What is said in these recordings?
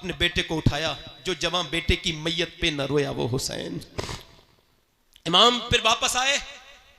अपने बेटे को उठाया, जो जवान बेटे की मैयत पे न रोया वो हुसैन। इमाम फिर वापस आए,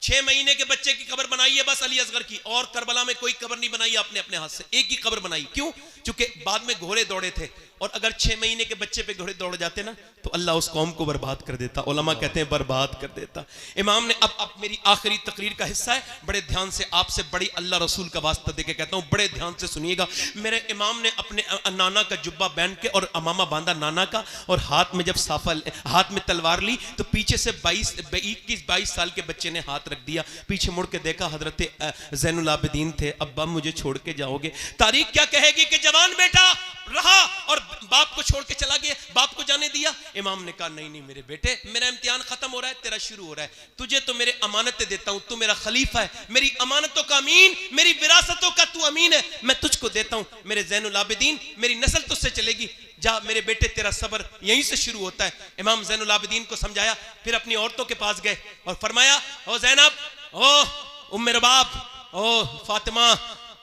6 महीने के बच्चे की कब्र बनाई है बस अली असगर की, और करबला में कोई कब्र नहीं बनाई अपने अपने हाथ से, एक ही कब्र बनाई। क्यों? क्योंकि बाद में घोड़े दौड़े थे, और अगर 6 महीने के बच्चे पे घोड़े दौड़ जाते ना तो अल्लाह उस कौम को बर्बाद कर देता। उलमा कहते हैं बर्बाद कर देता। इमाम ने अब मेरी आखिरी तकरीर का हिस्सा है, बड़े ध्यान से आपसे बड़ी अल्लाह रसूल का वास्ता देके कहता हूं, बड़े ध्यान से सुनिएगा। मेरे इमाम ने अपने नाना का जुब्बा पहन के और अमामा बांधा नाना का, और हाथ में जब साफा हाथ में तलवार ली तो पीछे से 21-22 साल के बच्चे ने हाथ रख दिया। पीछे मुड़ के देखा, हजरत ज़ैनुल आबिदीन थे। अब्बा मुझे छोड़ के जाओगे? तारीख क्या कहेगी कि जवान बेटा रहा और बाप को छोड़ के चला गया, बाप को जाने दिया। इमाम ने कहा नहीं नहीं मेरे बेटे, मेरा इम्तिहान खत्म हो रहा है, तेरा शुरू हो रहा है। तुझे तो मेरे अमानतें देता हूं, तू मेरा खलीफा है, मेरी अमानतों का अमीन, मेरी विरासतों का तू अमीन है, मैं तुझको देता हूं। मेरे ज़ैनुल आबिदीन, मेरी नस्ल तुझसे चलेगी, जा मेरे बेटे, तेरा सब्र यहीं से शुरू होता है। इमाम ज़ैनुल आबिदीन को समझाया, फिर अपनी औरतों के पास गए और फरमाया, ओ ज़ैनब, ओ उम्मे रबाब, ओ फातिमा,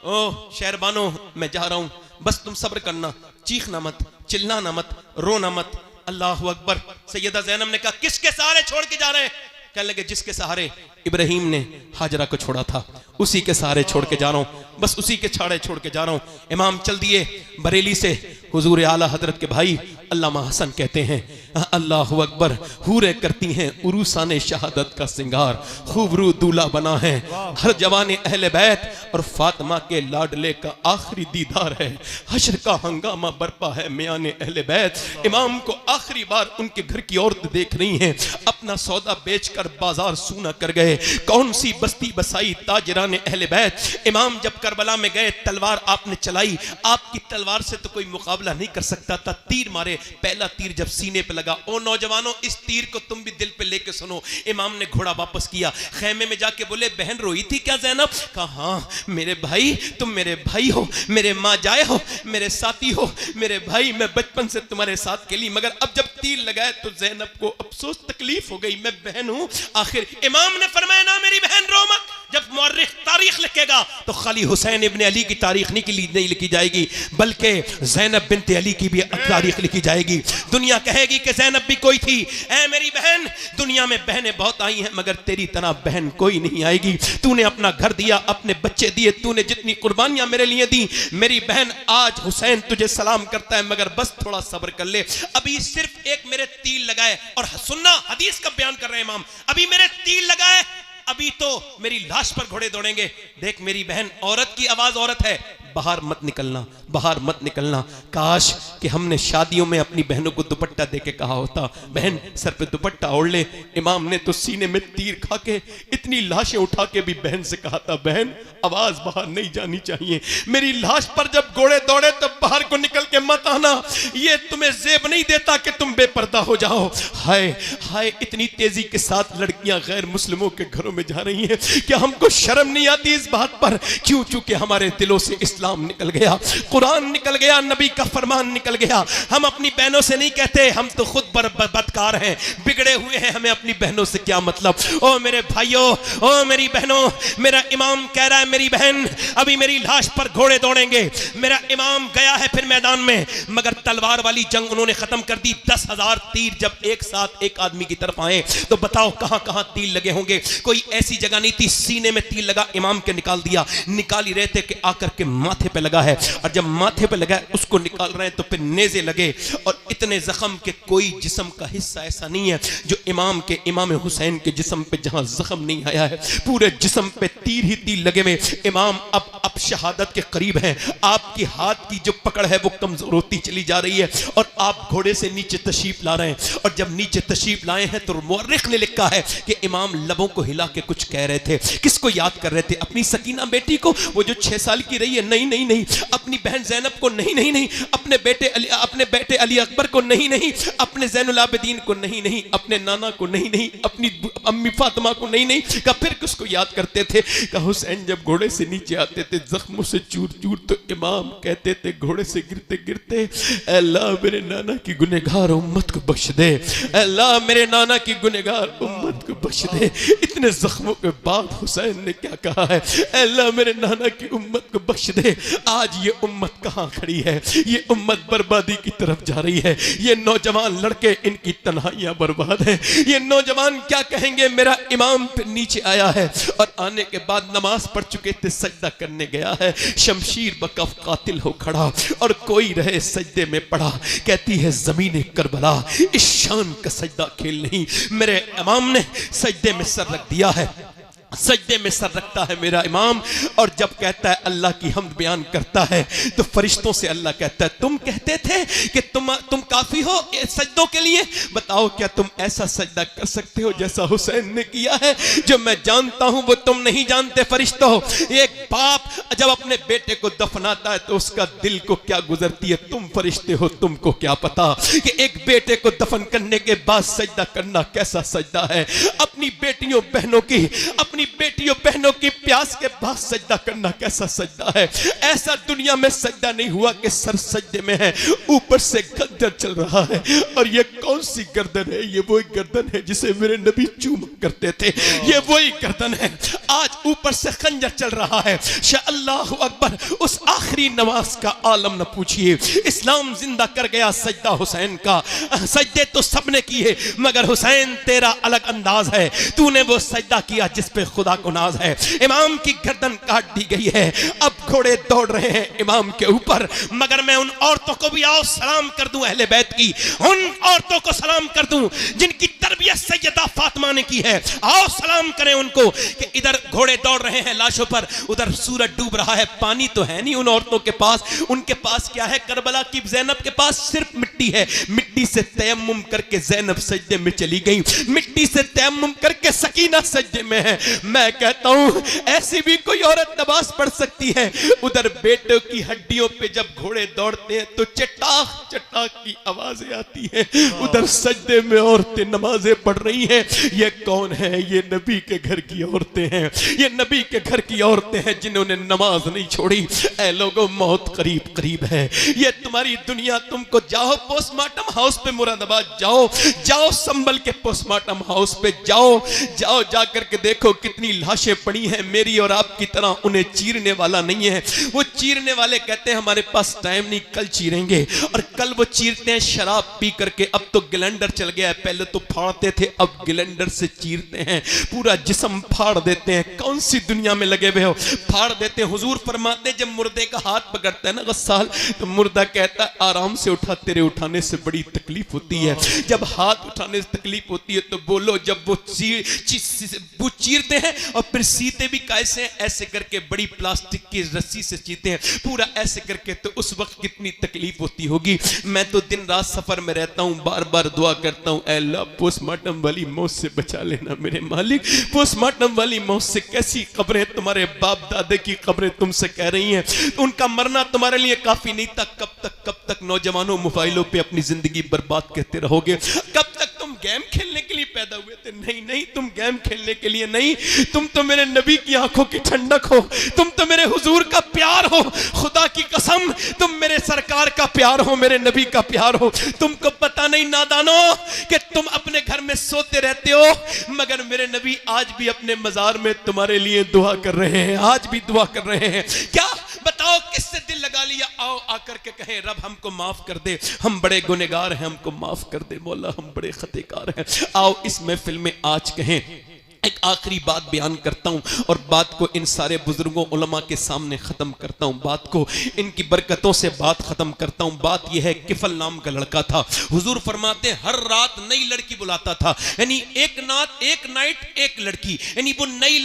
ओ शहरबानो, मैं जा रहा हूं, बस तुम सब्र करना, चीखना मत, चिल्लाना मत, रोना मत। अल्लाहु अकबर। सैयदा ज़ैनब ने कहा किसके सहारे छोड़ के जा रहे हैं? कहने लगे जिसके सहारे इब्राहिम ने हाजरा को छोड़ा था, उसी के सहारे छोड़ के जा रहा हूं, बस उसी के छाड़े छोड़ के जा रहा हूं। इमाम चल दिए बरेली से। हुजूर आला हजरत के भाई अल्लामा हसन कहते हैं, अल्लाहु अकबर, हूरे करती हैं उरूसाने शहादत का सिंगार, खूबरू दूल्हा बना है हर जवान अहले बैत, और फातिमा के लाडले का आखिरी दीदार है, हश्र का हंगामा बरपा है मियाने अहले बैत। इमाम को आखिरी बार उनके घर की औरत देख रही हैं, अपना सौदा बेचकर बाजार सूना कर गए, कौन सी बस्ती बसाई ताजराने अहले बैत। इमाम जब करबला में गए, तलवार आपने चलाई, आपकी तलवार से तो कोई मुकाबला नहीं कर सकता था, तीर मारे, पहला तीर जब सीने पे लगा, ओ नौजवानों इस तीर को तुम भी दिल पे लेके सुनो। इमाम ने घोड़ा वापस किया, खेमे में जाके बोले बहन रोई थी क्या ज़ैनब? कहा हाँ मेरे भाई, तुम मेरे भाई हो, मेरे माँ जाए हो, मेरे साथी हो, मेरे भाई, मैं बचपन से तुम्हारे साथ खेली, मगर अब जब तीर लगाए तो ज़ैनब को अफसोस तकलीफ हो गई, मैं बहन हूं। आखिर इमाम ने फरमाया ना मेरी बहन रो मत, जब मौर्रिख तारीख लिखेगा तो खाली हुसैन इब्न अली की तारीख नहीं लिखी जाएगी, बल्कि ज़ैनब बिन्त अली की भी तारीख लिखी जाएगी। दुनिया कहेगी कि ज़ैनब भी कोई थी। ऐ मेरी बहन, दुनिया में बहनें बहुत आई हैं, मगर तेरी तरह बहन कोई नहीं आएगी। तूने अपना घर दिया, अपने बच्चे दिए, तूने जितनी कुर्बानियां मेरे लिए दी, मेरी बहन आज हुसैन तुझे सलाम करता है, मगर बस थोड़ा सब्र कर ले। अभी सिर्फ एक मेरे तीर लगाए, और सुनना हदीस का बयान कर रहे हैं इमाम, अभी मेरे तीर लगाए, अभी तो मेरी लाश पर घोड़े दौड़ेंगे। देख मेरी बहन, औरत की आवाज औरत है, बाहर मत निकलना, बाहर मत निकलना। काश कि हमने शादियों में अपनी बहनों को दुपट्टा देके कहा होता, बहन सर पे दुपट्टा ओढ़ ले। इमाम ने तो सीने में तीर खा के इतनी लाशें उठा के भी बहन से कहा था, बहन आवाज बाहर नहीं जानी चाहिए, मेरी लाश पर जब घोड़े दौड़े तो बाहर को निकल के मत आना, ये तुम्हें जेब नहीं देता कि तुम बेपर्दा हो जाओ। हाय हाय, इतनी तेजी के साथ लड़कियां गैर मुस्लिमों के घरों में जा रही हैं, क्या हमको शर्म नहीं आती इस बात पर? क्यों? चूंकि हमारे दिलों से इस्लाम निकल गया, कुरान निकल गया, नबी का फरमान निकल गया। हम अपनी बहनों से नहीं कहते हम तो खुद बदकार हैं, बिगड़े हुए हैं, हमें अपनी बहनों से क्या मतलब। ओ मेरे भाइयों, ओ मेरी बहनों, मेरा इमाम कह रहा है मेरी बहन अभी मेरी लाश पर घोड़े दौड़ेंगे। मेरा इमाम गया है फिर मैदान में, मगर तलवार वाली जंग उन्होंने खत्म कर दी। 10,000 तीर जब एक साथ एक आदमी की तरफ आए तो बताओ कहां कहां तीर लगे होंगे? कोई ऐसी जगह नहीं थी, सीने में तीर लगा, इमाम के निकाल दिया। निकाल ही रहे थे कि आकर के माथे पे लगा है, और जब माथे पे लगा उसको निकाल रहे हैं तो फिर नेज़े लगे, और इतने जख्म के कोई जिस्म का हिस्सा ऐसा नहीं है जो इमाम हुसैन के जिस्म पे जहां जख्म नहीं आया है, पूरे जिस्म पे तीर ही तीर लगे हुए। इमाम अब शहादत के करीब हैं, आपकी हाथ की जो पकड़ है वो कमजोर होती चली जा रही है, और आप घोड़े से नीचे तशरीफ ला रहे हैं। और जब नीचे तशरीफ लाए हैं तो मुअर्रिख ने लिखा है कि इमाम लबों को हिला के कुछ कह रहे थे। किसको याद कर रहे थे? अपनी सकीना बेटी को, वो जो 6 साल की रही है? नहीं नहीं नहीं। अपनी बहन ज़ैनब को? नहीं नहीं नहीं। अपने बेटे अली अकबर को? नहीं नहीं। अपने ज़ैनुल आबिदीन को? नहीं नहीं। अपने नाना को? नहीं नहीं। अपनी अम्मी फातिमा को? नहीं नहीं। का फिर किसको याद करते थे? का हुसैन जब घोड़े से नीचे आते थे जख्मों से चूर चूर। तो इमाम कहते थे घोड़े से गिरते गिरते, अल्लाह मेरे नाना की गुनहगार उम्मत को बख्श दे, अल्लाह मेरे नाना की गुनहगार उम्मत को बख्श दे। इतने जख्मों के बाद हुसैन ने क्या कहा है, अल्लाह मेरे नाना की उम्मत को बख्श दे। आज ये उम्मत कहाँ खड़ी है, ये उम्मत बर्बादी की तरफ जा रही है। ये नौजवान लड़के, इनकी तन्हाइयां बर्बाद है। ये नौजवान क्या कहेंगे, मेरा इमाम फिर नीचे आया है और आने के बाद नमाज पढ़ चुके थे, सजदा करने गया है, शमशीर बकफ कातिल हो खड़ा और कोई रहे सजदे में पड़ा। कहती है ज़मीने करबला इस शान का सजदा खेल नहीं। मेरे इमाम ने सजदे में सर रख दिया है, सजदे में सर रखता है मेरा इमाम। और जब कहता है अल्लाह की हमद बयान करता है तो फरिश्तों से अल्लाह कहता है तुम कहते थे कि तुम काफी हो सजदों के लिए, बताओ क्या तुम ऐसा सजदा कर सकते हो जैसा हुसैन ने किया है। जो मैं जानता हूं वो तुम नहीं जानते फरिश्तों। एक बाप जब अपने बेटे को दफनाता है तो उसका दिल को क्या गुजरती है, तुम फरिश्ते हो, तुमको क्या पता कि एक बेटे को दफन करने के बाद सजदा करना कैसा सजदा है। अपनी बेटियों बहनों की प्यास के बाद सजदा करना कैसा सजदा है। ऐसा दुनिया में सजदा नहीं हुआ कि सर सजदे में है, ऊपर से खंजर चल रहा है। और ये कौन सी गर्दन है, ये वही गर्दन है जिसे मेरे नबी चूमा करते थे, ये वही गर्दन है। आज ऊपर से खंजर चल रहा है। अल्लाहु अकबर। उस आखिरी नमाज का आलम न पूछिए। इस्लाम जिंदा कर गया सजदा हुसैन का। सजदे तो सबने किए मगर हुसैन तेरा अलग अंदाज है, तूने वो सजदा किया जिस पे खुदा को नाज है। इमाम की गर्दन काट दी गई है, अब घोड़े दौड़ रहे हैं इमाम के ऊपर। मगर मैं उन औरतों को भी आओ सलाम कर दूं, अहले बैत की उन औरतों को सलाम कर दूं जिनकी तरबियत सैयदा फातिमा ने की है। आओ सलाम करें उनको कि इधर घोड़े दौड़ रहे हैं लाशों पर, उधर सूरज डूब रहा है, पानी तो है नहीं उन औरतों के पास। उनके पास क्या है, करबला की ज़ैनब के पास सिर्फ मिट्टी है। मिट्टी से तयम्मुम करके ज़ैनब सजदे में चली गई, मिट्टी से तयम्मुम करके सकीना सजदे में है। मैं कहता हूं ऐसी भी कोई औरत नमाज पढ़ सकती है। उधर बेटों की हड्डियों पे जब घोड़े दौड़ते हैं तो चटाक चटाक की आवाजें आती हैं, उधर सजदे में औरतें नमाजें पढ़ रही हैं। ये कौन है, ये नबी के घर की औरतें हैं, ये नबी के घर की औरतें हैं जिन्होंने नमाज नहीं छोड़ी। ऐ लोगों मौत करीब करीब है, ये तुम्हारी दुनिया। तुमको जाओ पोस्टमार्टम हाउस पे मुरादाबाद जाओ संभल के पोस्टमार्टम हाउस पे जाओ जाकर के देखो कितनी लाशें पड़ी हैं मेरी और आपकी तरह। उन्हें चीरने वाला नहीं है। वो चीरने वाले कहते हैं हमारे पास टाइम नहीं, कल चीरेंगे। और कल वो चीरते हैं शराब पी करके। अब तो ग्लेंडर चल गया है, पहले तो फाड़ते थे, अब ग्लेंडर से चीरते हैं, पूरा जिस्म फाड़ देते हैं। कौन सी दुनिया में लगे हुए हो, फाड़ देते हैं। हुजूर फरमाते जब मुर्दे का हाथ पकड़ता है ना गस्साल, तो मुर्दा कहता है आराम से उठा, तेरे उठाने से बड़ी तकलीफ होती है। जब हाथ उठाने से तकलीफ होती है तो बोलो। जब वो चीरते हैं और फिर सीते भी कैसे, ऐसे करके बड़ी प्लास्टिक की रस्सी से चीरते हैं, पूरा ऐसे करके, तो उस वक्त कितनी तकलीफ होती होगी। मैं तो दिन रात सफर में रहता हूं, बार बार दुआ करता हूं, अल्लाह पोस्टमार्टम वाली मौत से बचा लेना मेरे मालिक। पोस्टमार्टम वाली मौत से कैसी कब्रें, तुम्हारे बाप दादे की कब्रें तुमसे कह रही हैं, उनका मरना तुम्हारे लिए काफी नहीं था। कब तक नौजवानों मोबाइलों पे अपनी जिंदगी बर्बाद कहते रहोगे? कब तक तुम गेम खेलने के लिए पैदा हुए थे? नहीं, तुम गेम खेलने के लिए नहीं, तुम तो मेरे नबी की आंखों की ठंडक हो, तुम तो मेरे हुजूर का प्यार हो। खुदा की कसम तुम मेरे सरकार का प्यार हो, मेरे नबी का प्यार हो। तुमको पता नहीं नादानो कि तुम अपने घर में सोते रहते हो मगर मेरे नबी आज भी अपने मजार में तुम्हारे लिए दुआ कर रहे हैं, आज भी दुआ कर रहे हैं। क्या बताओ किससे दिल लगा लिया? आओ आकर के कहें रब हमको माफ कर दे, हम बड़े गुनहगार हैं, हमको माफ कर दे मौला, हम बड़े खतेकार हैं। आओ इस महफिल में आज कहें। एक आखिरी बात बयान करता हूं और बात को इन सारे बुजुर्गों उलमा के सामने खत्म करता हूं, बात को इनकी बरकतों से बात खत्म करता हूं। बात यह है, किफल नाम का लड़का था। हुजूर फरमाते हर रात नई लड़की बुलाता था, यानी एक नाइट एक लड़की, यानी वो नई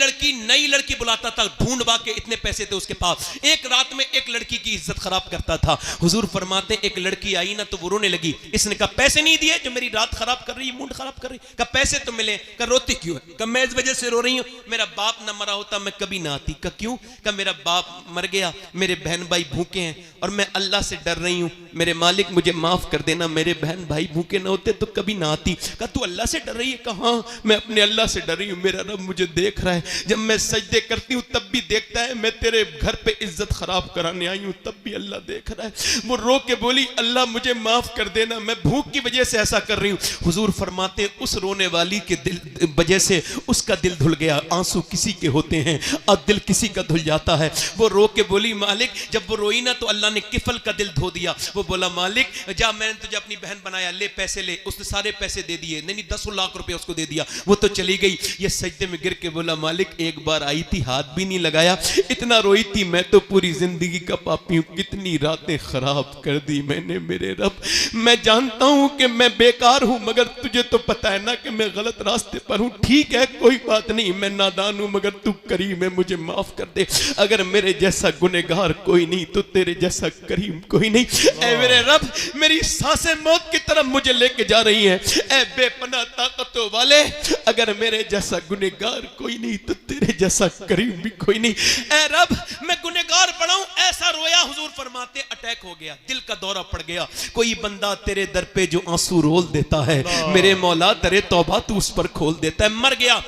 लड़की बुलाता था। ढूंढवा के इतने पैसे थे उसके पास, एक रात में एक लड़की की इज्जत खराब करता था। हुजूर फरमाते एक लड़की आई ना तो वो रोने लगी। इसने कहा पैसे नहीं दिए जो मेरी रात खराब कर रही, मूड खराब कर रही। कहा पैसे तो मिले। कहा रोती क्यों है? कहा मैं मैं इस वजह से रो रही हूँ, मेरा बाप ना मरा होता मैं कभी ना आती। का क्यों? का मेरा बाप मर गया, मेरे बहन भाई भूखे हैं और मैं अल्लाह से डर रही हूँ, मेरे मालिक मुझे माफ कर देना, मेरे बहन भाई भूखे ना होते तो कभी ना आती। का तू अल्लाह से डर रही है? कहा मैं अपने अल्लाह से डर रही हूँ, मेरा रब मुझे देख रहा है, जब मैं सजदे करती हूँ तब भी देखता है, मैं तेरे घर पे इज्जत खराब कराने आई हूँ तब भी अल्लाह देख रहा है। वो रो के बोली अल्लाह मुझे माफ कर देना, मैं भूख की वजह से ऐसा कर रही हूँ। हुजूर फरमाते उस रोने वाली के दिल वजह से उसका दिल धुल गया। आंसू किसी के होते हैं और दिल किसी का धुल जाता है। वो रो के बोली मालिक, जब वो रोई ना तो अल्लाह ने किफल का दिल धो दिया। वो बोला मालिक जा, मैंने तुझे अपनी बहन बनाया, ले पैसे ले। उसने सारे पैसे दे दिए, नहीं 10 लाख रुपए उसको दे दिया, वो तो चली गई। ये सजदे में गिर के बोला मालिक एक बार आई थी, हाथ भी नहीं लगाया, इतना रोई थी, मैं तो पूरी जिंदगी का पापी हूं, कितनी रातें खराब कर दी मैंने मेरे रब। मैं जानता हूं कि मैं बेकार हूं, मगर तुझे तो पता है ना कि मैं गलत रास्ते पर हूं। ठीक है कोई बात नहीं, मैं नादान हूं, मगर तू करीम है, मुझे माफ कर दे। अगर मेरे जैसा गुनहगार कोई नहीं तो तेरे जैसा करीम कोई नहीं। ऐ मेरे रब, मेरी सांसें मौत की तरफ मुझे लेके जा रही हैं। ऐ बेपनाह ताकतों वाले, अगर मेरे जैसा गुनहगार कोई नहीं तो तेरे जैसा करीम भी कोई नहीं। ऐ रब, मैं गुनहगार पड़ा हूं, ऐसा रोया। हुजूर फरमाते अटैक हो गया, दिल का दौरा पड़ गया। कोई बंदा तेरे दर पे जो आंसू रोल देता है, मेरे मौला तेरे तौबा तू उस पर खोल देता है। मर गया,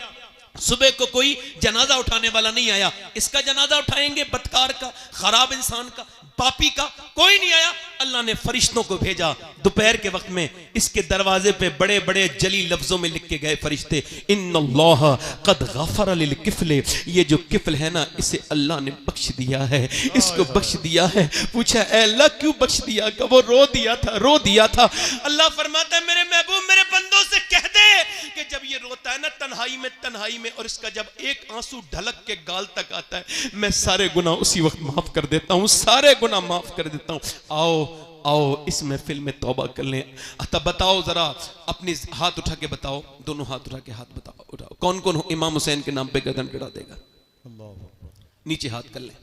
सुबह को कोई जनाजा उठाने वाला नहीं आया। इसका जनाजा उठाएंगे बदकार का, खराब इंसान का, पापी का, कोई नहीं आया। अल्लाह ने फरिश्तों को भेजा। दोपहर के वक्त में इसके दरवाजे पे बड़े बड़े जली लफ्जों में लिख के गए फरिश्ते, इन्नल्लाह कद गफर लिल किफले। ये जो किफल है ना, इसे अल्लाह ने बख्श दिया है, इसको बख्श दिया है। पूछा ऐ अल्लाह क्यों बख्श दिया? का वो रो दिया था। अल्लाह फरमाता है मेरे महबूब मेरे बंदों से कह दे कि जब ये रोता है ना तन्हाई में और इसका जब एक आंसू ढलक के गाल तक आता है, मैं सारे गुनाह उसी वक्त माफ कर देता हूं, सारे गुनाह माफ कर देता हूं। आओ इस महफिल में तौबा कर लें। तब बताओ जरा, अपनी हाथ उठा के बताओ, दोनों हाथ उठा के हाथ बताओ, उठाओ, कौन कौन इमाम हुसैन के नाम पे गर्दन गिरा देगा? नीचे हाथ कर लें।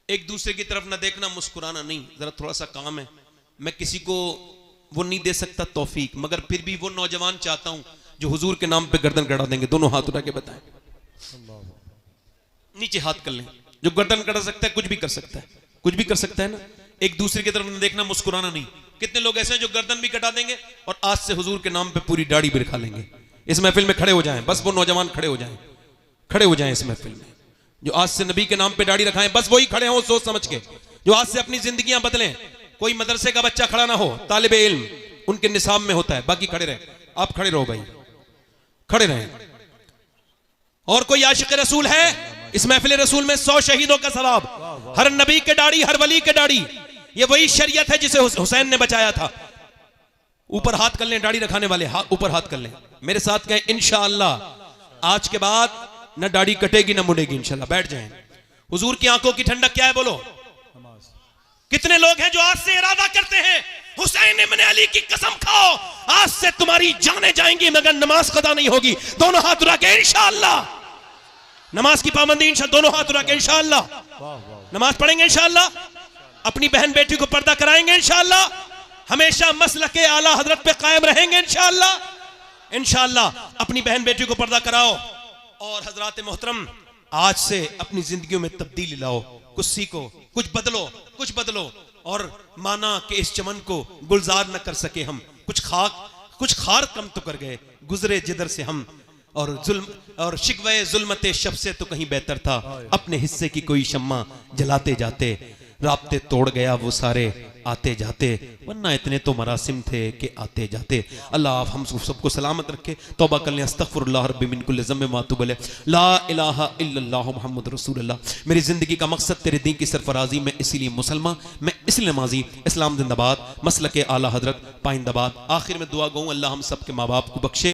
एक दूसरे की तरफ ना देखना, मुस्कुराना नहीं, जरा थोड़ा सा काम है। मैं किसी को वो नहीं दे सकता तौफीक, मगर फिर भी वो नौजवान चाहता हूं जो हुजूर के नाम पे गर्दन गड़ा देंगे। दोनों हाथ उठा के बताएं, नीचे हाथ कर लें। जो गर्दन गड़ा सकता है कुछ भी कर सकता है, कुछ भी कर सकता है ना। एक दूसरे की तरफ न देखना, मुस्कुराना नहीं। कितने लोग ऐसे हैं जो गर्दन भी कटा देंगे और आज से हुजूर के नाम पे पूरी दाढ़ी भी रखा लेंगे। इस महफिल में खड़े हो जाएं, बस वो नौजवान खड़े हो जाएं इस महफिल में, जो आज से नबी के नाम पे दाढ़ी रखाएं, बस वही खड़े हो सोच समझ के, जो आज से अपनी जिंदगियां बदलें। कोई मदरसे का बच्चा खड़ा ना हो, तालिबे इल्म उनके निसाब में होता है, बाकी खड़े रहे। आप खड़े रहो भाई, खड़े रहें। और कोई आशिक रसूल है इस महफिल रसूल में 100 शहीदों का सवाब, हर नबी के दाढ़ी, हर वली के दाढ़ी। ये वही शरीयत है जिसे हुसैन ने बचाया था। ऊपर हाथ कर लें, दाढ़ी रखाने वाले ऊपर हाथ कर लें, मेरे साथ कहें इंशाअल्लाह आज के बाद न दाढ़ी कटेगी न मुड़ेगी इंशाअल्लाह। बैठ जाएं। हुजूर की आंखों की ठंडक क्या है बोलो? कितने लोग हैं जो आज से इरादा करते हैं हुसैन इब्न अली की कसम खाओ आज से तुम्हारी जानें जाएंगी मगर नमाज कदा नहीं होगी। दोनों हाथ उठा के इंशाअल्लाह नमाज की पाबंदी, इंशाअल्लाह दोनों हाथ उठा के इंशाअल्लाह नमाज पढ़ेंगे, इंशाअल्लाह अपनी बहन बेटी को पर्दा कराएंगे, इंशाअल्लाह हमेशा मसलके आला हजरत पे कायम रहेंगे, इंशाअल्लाह इंशाअल्लाह अपनी बहन बेटी को पर्दा कराओ। और हजरात मोहतरम आज से अपनी जिंदगियों में तब्दीली लाओ, कुछ सीखो, कुछ बदलो और माना कि इस चमन को गुलजार न कर सके हम, कुछ खार कम तो कर गए, गुजरे जिधर से हम, और जुल्म और शिकवे जुल्मते शब से तो कहीं बेहतर था, अपने हिस्से की कोई शम्मा जलाते जाते, राब्ते तोड़ गया वो सारे आते जाते, वरना इतने तो मरासिम थे कि आते जाते। अल्लाह आप हम सबको सलामत रखे। तौबा कर लें, अस्तगफिरुल्लाह रब्बी मिन कुल्लि ज़म्बिन व अतूबु इलैह, ला इलाहा इल्लल्लाह मुहम्मद रसूलुल्लाह। मेरी जिंदगी का मकसद तेरे दीन की सरफराजी, मैं इसीलिए मुसलमान, मैं इसलिए नमाजी, इस्लाम जिंदाबाद, मसलके आला हजरत पाइंदाबाद। आखिर में दुआ गऊँ अल्लाह हम सब के माँ बाप को बख्शे।